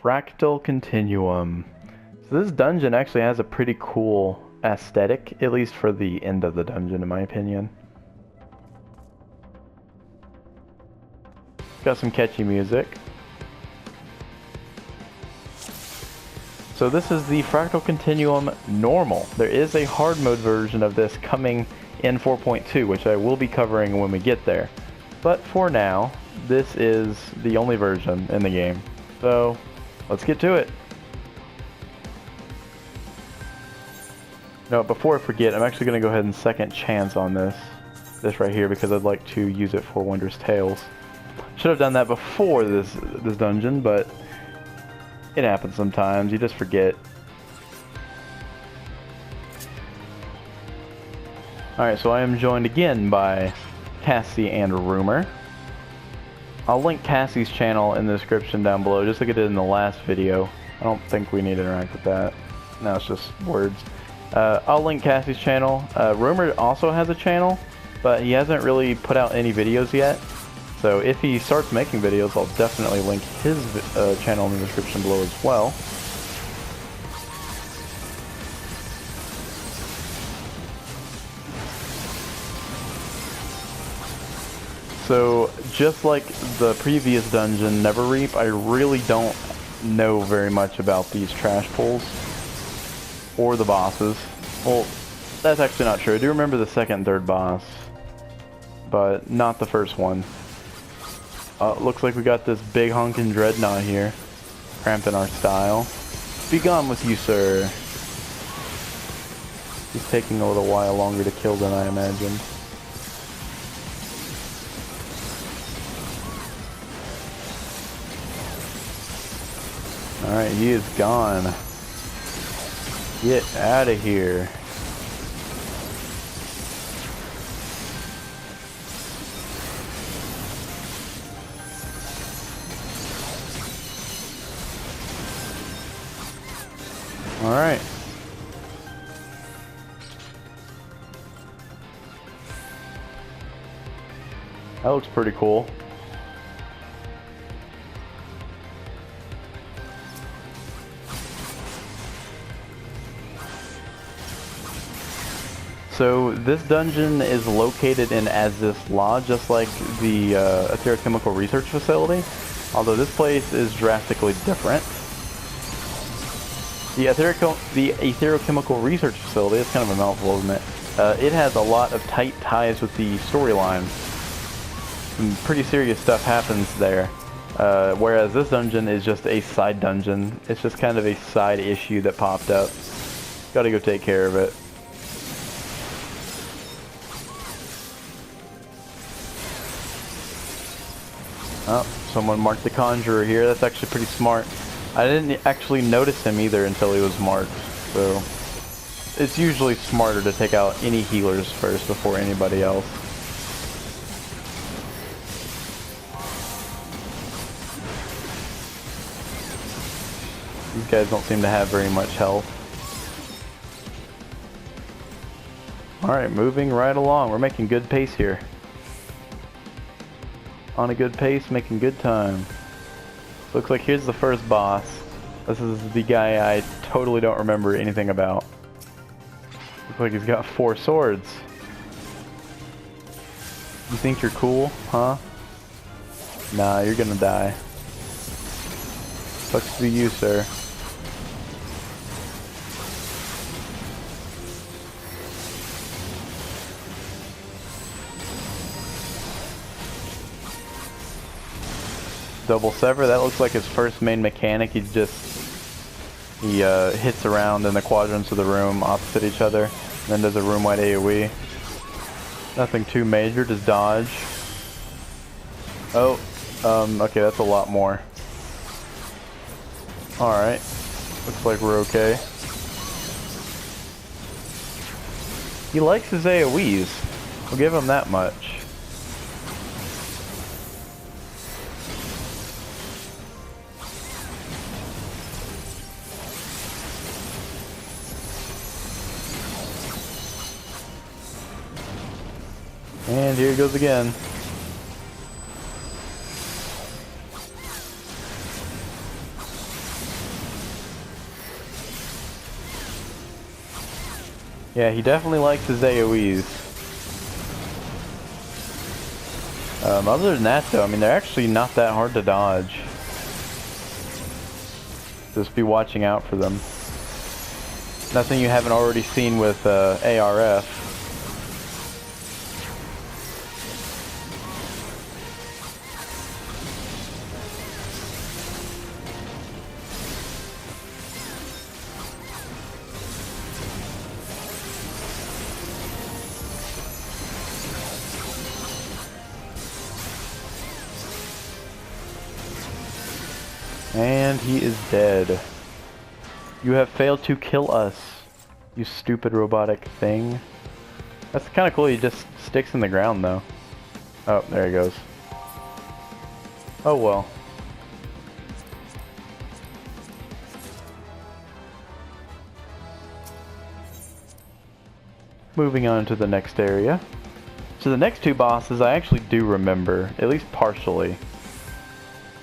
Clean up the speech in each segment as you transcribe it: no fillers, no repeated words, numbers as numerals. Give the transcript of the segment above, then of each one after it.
Fractal Continuum. So this dungeon actually has a pretty cool aesthetic, at least for the end of the dungeon in my opinion. Got some catchy music. So this is the Fractal Continuum Normal. There is a hard mode version of this coming in 4.2, which I will be covering when we get there. But for now, this is the only version in the game. So let's get to it. No, before I forget, I'm actually going to go ahead and second chance on this right here, because I'd like to use it for Wondrous Tales. Should have done that before this dungeon, but it happens sometimes. You just forget. Alright, so I am joined again by Cassie and Rumor. I'll link Cassie's channel in the description down below, just like I did in the last video. I don't think we need to interact with that. No, it's just words. I'll link Cassie's channel. Rumor also has a channel, but he hasn't really put out any videos yet. So if he starts making videos, I'll definitely link his channel in the description below as well. So just like the previous dungeon, Never Reap, I really don't know very much about these trash pulls or the bosses. Well, that's actually not true. I do remember the second and third boss, but not the first one. Looks like we got this big honkin' dreadnought here, cramping our style. Be gone with you, sir. He's taking a little while longer to kill than I imagined. Alright, he is gone. Get out of here. Alright. That looks pretty cool. So this dungeon is located in Azith Lodge, just like the Etherochemical Research Facility, although this place is drastically different. The Etherochemical Research Facility, it's kind of a mouthful, isn't it? It has a lot of tight ties with the storyline. Some pretty serious stuff happens there. Whereas this dungeon is just a side dungeon. It's just kind of a side issue that popped up. Gotta go take care of it. Oh, someone marked the Conjurer here. That's actually pretty smart. I didn't actually notice him either until he was marked, so it's usually smarter to take out any healers first before anybody else. These guys don't seem to have very much health. Alright, moving right along. We're making good pace here. On a good pace, making good time. Looks like here's the first boss. This is the guy I totally don't remember anything about. Looks like he's got 4 swords. You think you're cool, huh? Nah, you're gonna die. Sucks to be you, sir. Double Sever, that looks like his first main mechanic. He hits around in the quadrants of the room opposite each other, and then does a room-wide AoE. Nothing too major, just dodge. Oh, okay, that's a lot more. Alright, looks like we're okay. He likes his AoEs, we'll give him that much. And here he goes again. Yeah, he definitely likes his AoEs. Other than that though, I mean, they're actually not that hard to dodge. Just be watching out for them. Nothing you haven't already seen with ARF. And he is dead. You have failed to kill us, you stupid robotic thing. That's kind of cool, he just sticks in the ground though. Oh, there he goes. Oh well. Moving on to the next area. So the next two bosses I actually do remember, at least partially.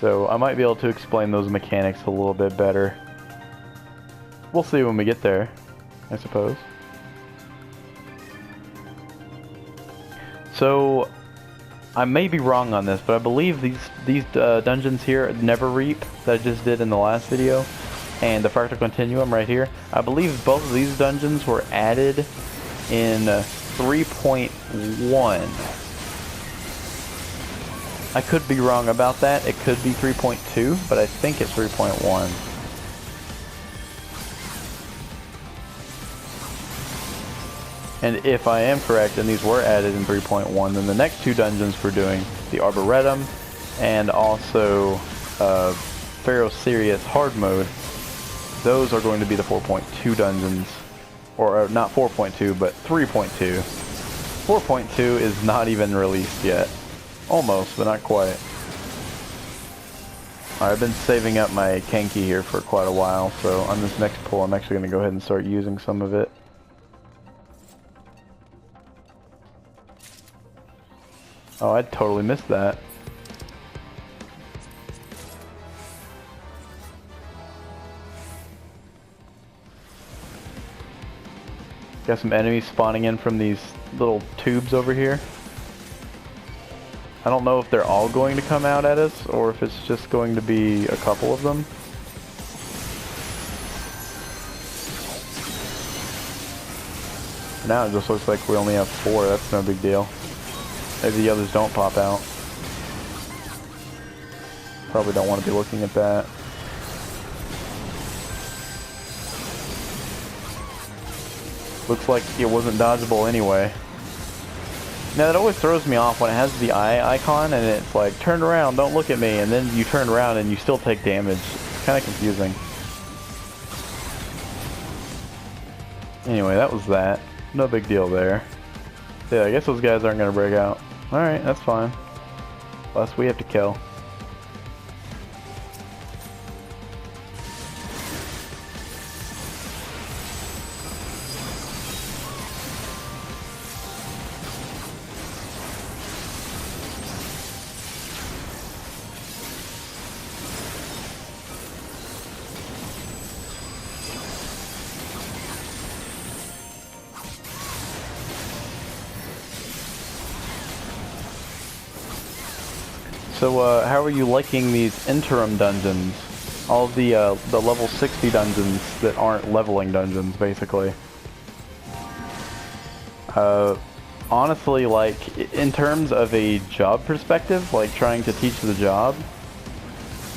So I might be able to explain those mechanics a little bit better. We'll see when we get there, I suppose. So I may be wrong on this, but I believe these dungeons here, Never Reap, that I just did in the last video, and the Fractal Continuum right here, I believe both of these dungeons were added in 3.1. I could be wrong about that. It could be 3.2, but I think it's 3.1. And if I am correct, and these were added in 3.1, then the next two dungeons we're doing, the Arboretum and also Pharaoh Sirius Hard Mode, those are going to be the 4.2 dungeons. Or not 4.2, but 3.2. 4.2 is not even released yet. Almost, but not quite. Alright, I've been saving up my Kenki here for quite a while, so on this next pull I'm actually going to go ahead and start using some of it. Oh, I totally missed that. Got some enemies spawning in from these little tubes over here. I don't know if they're all going to come out at us, or if it's just going to be a couple of them. For now it just looks like we only have 4, that's no big deal. Maybe the others don't pop out. Probably don't want to be looking at that. Looks like it wasn't dodgeable anyway. Now that always throws me off when it has the eye icon and it's like, turn around, don't look at me, and then you turn around and you still take damage. It's kind of confusing. Anyway, that was that. No big deal there. Yeah, I guess those guys aren't going to break out. Alright, that's fine. Less we have to kill. So, how are you liking these interim dungeons? All of the level 60 dungeons that aren't leveling dungeons, basically. Honestly, like, in terms of a job perspective, like trying to teach the job,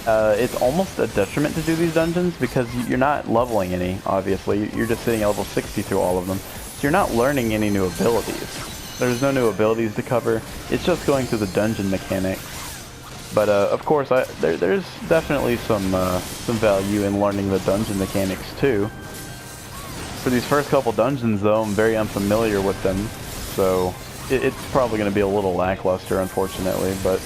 it's almost a detriment to do these dungeons because you're not leveling any, obviously. You're just sitting at level 60 through all of them. So you're not learning any new abilities. There's no new abilities to cover. It's just going through the dungeon mechanics. But of course, there's definitely some value in learning the dungeon mechanics too. For these first couple dungeons, though, I'm very unfamiliar with them, so it's probably going to be a little lackluster, unfortunately. But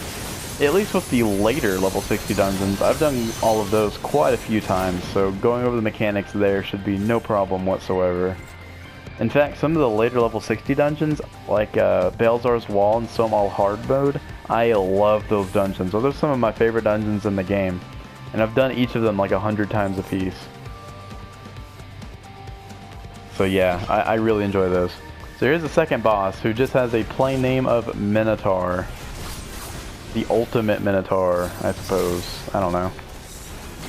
at least with the later level 60 dungeons, I've done all of those quite a few times, so going over the mechanics there should be no problem whatsoever. In fact, some of the later level 60 dungeons, like Balzar's Wall and Somal Hard Mode, I love those dungeons. Those are some of my favorite dungeons in the game. And I've done each of them like 100 times a piece. So yeah, I really enjoy those. So here's the second boss, who just has a plain name of Minotaur. The ultimate Minotaur, I suppose. I don't know.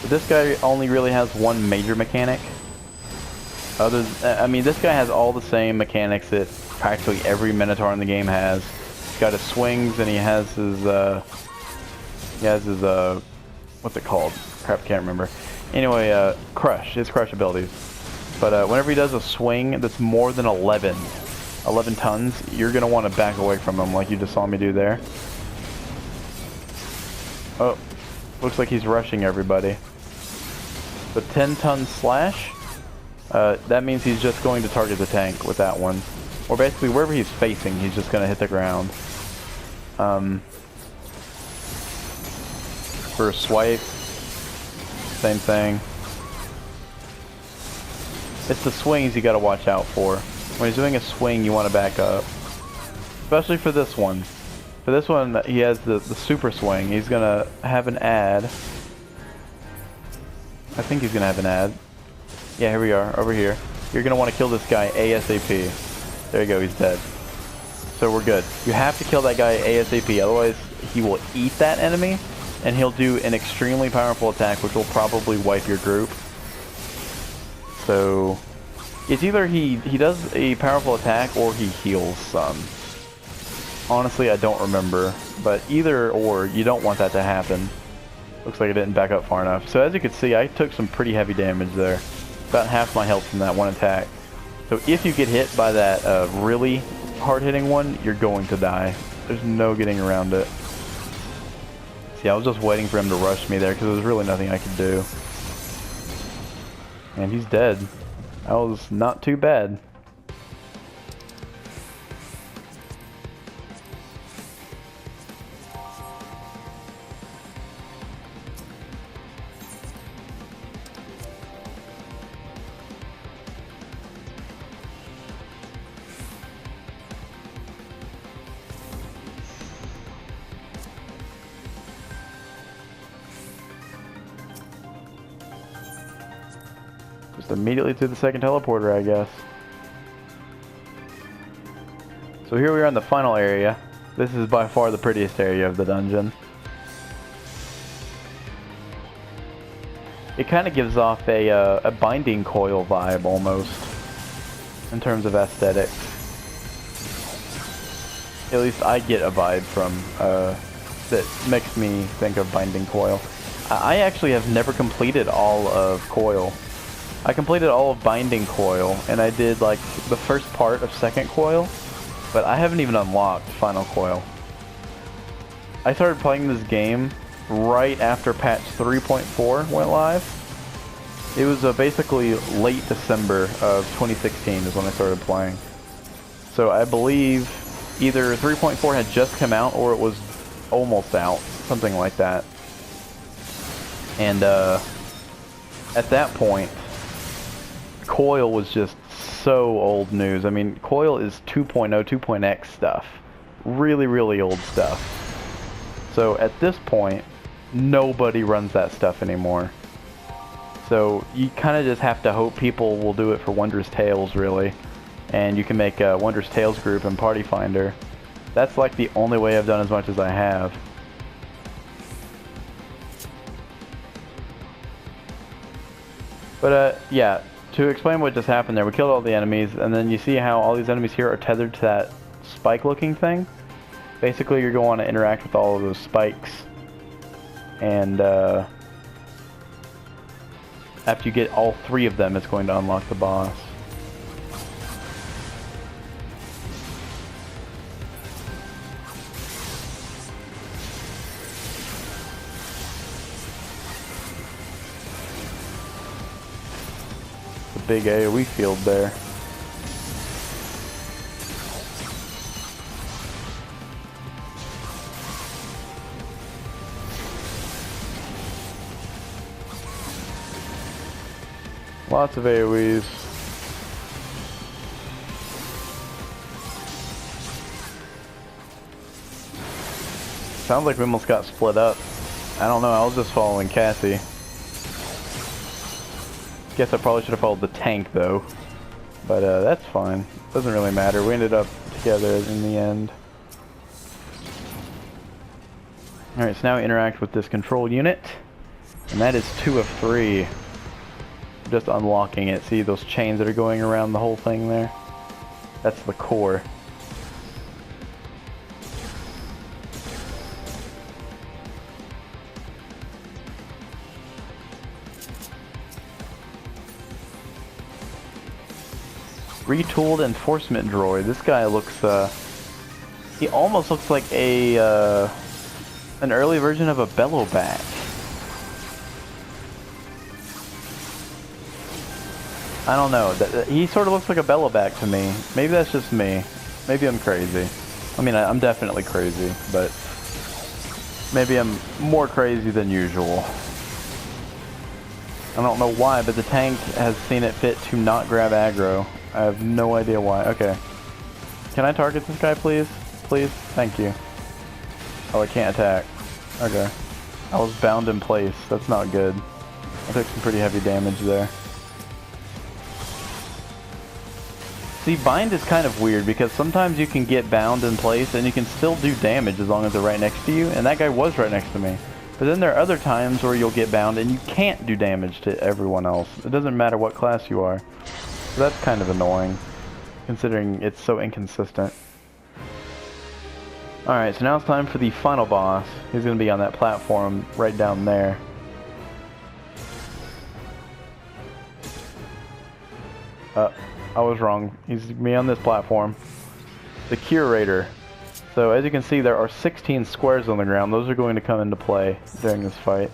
But this guy only really has one major mechanic. I mean, this guy has all the same mechanics that practically every Minotaur in the game has. He's got his swings, and he has his, what's it called? Crap, can't remember. Anyway, his crush abilities. But whenever he does a swing that's more than 11 tons, you're going to want to back away from him like you just saw me do there. Oh, looks like he's rushing everybody. The 10-ton slash, that means he's just going to target the tank with that one. Or basically, wherever he's facing, he's just going to hit the ground. For a swipe, same thing. It's the swings you got to watch out for. When he's doing a swing, you want to back up. Especially for this one. For this one, he has the super swing. He's going to have an ad. I think he's going to have an ad. Yeah, here we are, over here. You're going to want to kill this guy ASAP. There you go, he's dead. So we're good. You have to kill that guy ASAP, otherwise he will eat that enemy, and he'll do an extremely powerful attack, which will probably wipe your group. So, it's either he does a powerful attack, or he heals some. Honestly, I don't remember, but either or, you don't want that to happen. Looks like I didn't back up far enough. So as you can see, I took some pretty heavy damage there. About half my health from that one attack. So if you get hit by that really hard-hitting one, you're going to die. There's no getting around it. See, I was just waiting for him to rush me there because there was really nothing I could do. And he's dead. That was not too bad. Just immediately to the second teleporter, I guess. So here we are in the final area. This is by far the prettiest area of the dungeon. It kind of gives off a binding coil vibe almost, in terms of aesthetics. At least I get a vibe from that makes me think of binding coil. I actually have never completed all of coil. I completed all of Binding Coil, and I did like the first part of Second Coil, but I haven't even unlocked Final Coil. I started playing this game right after patch 3.4 went live. It was basically late December of 2016 is when I started playing. So I believe either 3.4 had just come out or it was almost out, something like that. And at that point, Coil was just so old news. I mean, Coil is 2.0, 2.x stuff. Really, really old stuff. So at this point, nobody runs that stuff anymore. So you kind of just have to hope people will do it for Wondrous Tales, really. And you can make a Wondrous Tales group in Party Finder. That's like the only way I've done as much as I have. But yeah. To explain what just happened there, we killed all the enemies, and then you see how all these enemies here are tethered to that spike-looking thing. Basically, you're going to want to interact with all of those spikes, and after you get all 3 of them, it's going to unlock the boss. Big AoE field there. Lots of AoEs. Sounds like we almost got split up. I don't know, I was just following Cassie. Guess I probably should have followed the tank, though. But that's fine. Doesn't really matter. We ended up together in the end. Alright, so now we interact with this control unit. And that is 2 of 3. Just unlocking it. See those chains that are going around the whole thing there? That's the core. Retooled enforcement droid. This guy looks, he almost looks like a, an early version of a Bellowback. I don't know. He sort of looks like a Bellowback to me. Maybe that's just me. Maybe I'm crazy. I mean, I'm definitely crazy, but maybe I'm more crazy than usual. I don't know why, but the tank has seen it fit to not grab aggro. I have no idea why. Okay. Can I target this guy, please? Please? Thank you. Oh, I can't attack. Okay. I was bound in place. That's not good. I took some pretty heavy damage there. See, bind is kind of weird because sometimes you can get bound in place and you can still do damage as long as they're right next to you, and that guy was right next to me. But then there are other times where you'll get bound and you can't do damage to everyone else. It doesn't matter what class you are. So that's kind of annoying, considering it's so inconsistent. Alright, so now it's time for the final boss. He's going to be on that platform right down there. I was wrong. He's going to be on this platform. The Curator. So as you can see, there are 16 squares on the ground. Those are going to come into play during this fight.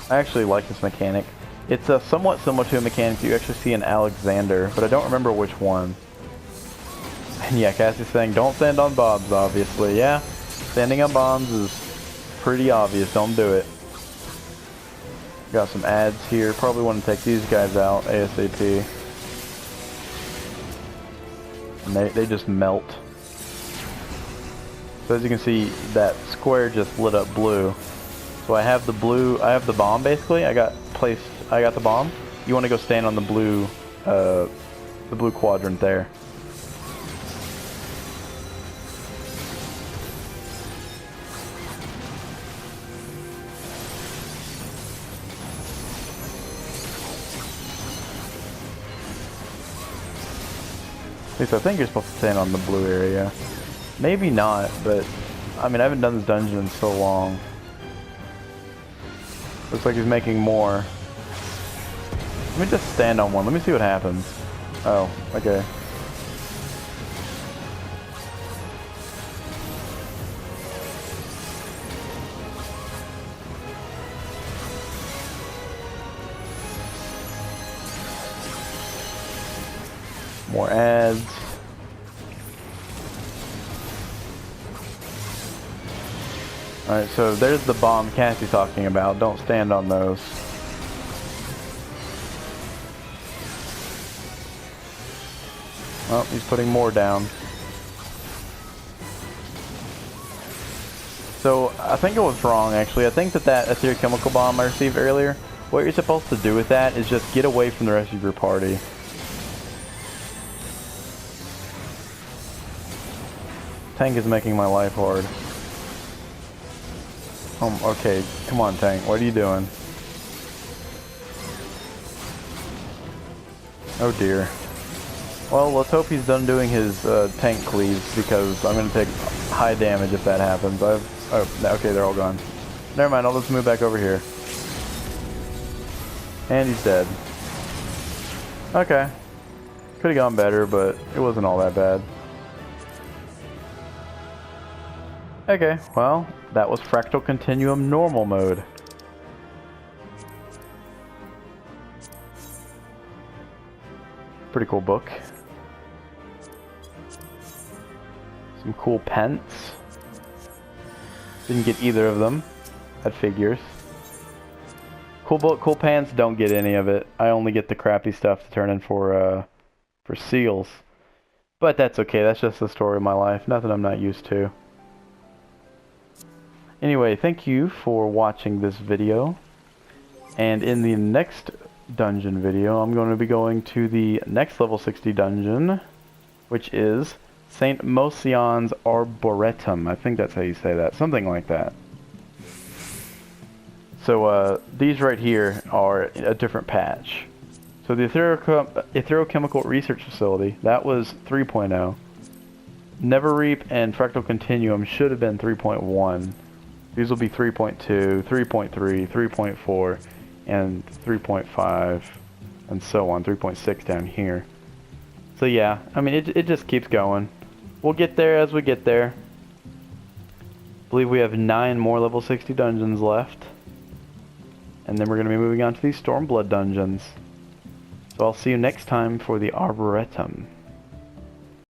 I actually like this mechanic. It's somewhat similar to a mechanic you actually see in Alexander, but I don't remember which one. And yeah, Cassie's saying, don't stand on bombs, obviously. Yeah, standing on bombs is pretty obvious. Don't do it. Got some ads here. Probably want to take these guys out ASAP. And they just melt. So as you can see, that square just lit up blue. So I have the blue, I have the bomb basically. I got the bomb. You want to go stand on the blue quadrant there. At least I think you're supposed to stand on the blue area. Maybe not, but I mean I haven't done this dungeon in so long. Looks like he's making more. Let me just stand on one. Let me see what happens. Oh, okay. More ads. Alright, so there's the bomb Cassie's talking about. Don't stand on those. Oh, he's putting more down. So, I think I was wrong, actually. I think that etheric chemical bomb I received earlier, what you're supposed to do with that is just get away from the rest of your party. Tank is making my life hard. Okay, come on, Tank. What are you doing? Oh dear. Well, let's hope he's done doing his tank cleaves, because I'm going to take high damage if that happens. Oh, okay, they're all gone. Never mind, I'll just move back over here. And he's dead. Okay. Could have gone better, but it wasn't all that bad. Okay, well, that was Fractal Continuum normal mode. Pretty cool book. Some cool pants. Didn't get either of them at figures. Cool book, cool pants, don't get any of it. I only get the crappy stuff to turn in for seals. But that's okay, that's just the story of my life. Nothing I'm not used to. Anyway, thank you for watching this video. And in the next dungeon video, I'm going to be going to the next level 60 dungeon, which is St. Mocion's Arboretum. I think that's how you say that. Something like that. So these right here are a different patch. So the Etherochemical Research Facility, that was 3.0. Neverreap and Fractal Continuum should have been 3.1. These will be 3.2, 3.3, 3.4, and 3.5, and so on. 3.6 down here. So yeah, I mean, it just keeps going. We'll get there as we get there. I believe we have 9 more level 60 dungeons left. And then we're going to be moving on to these Stormblood dungeons. So I'll see you next time for the Arboretum.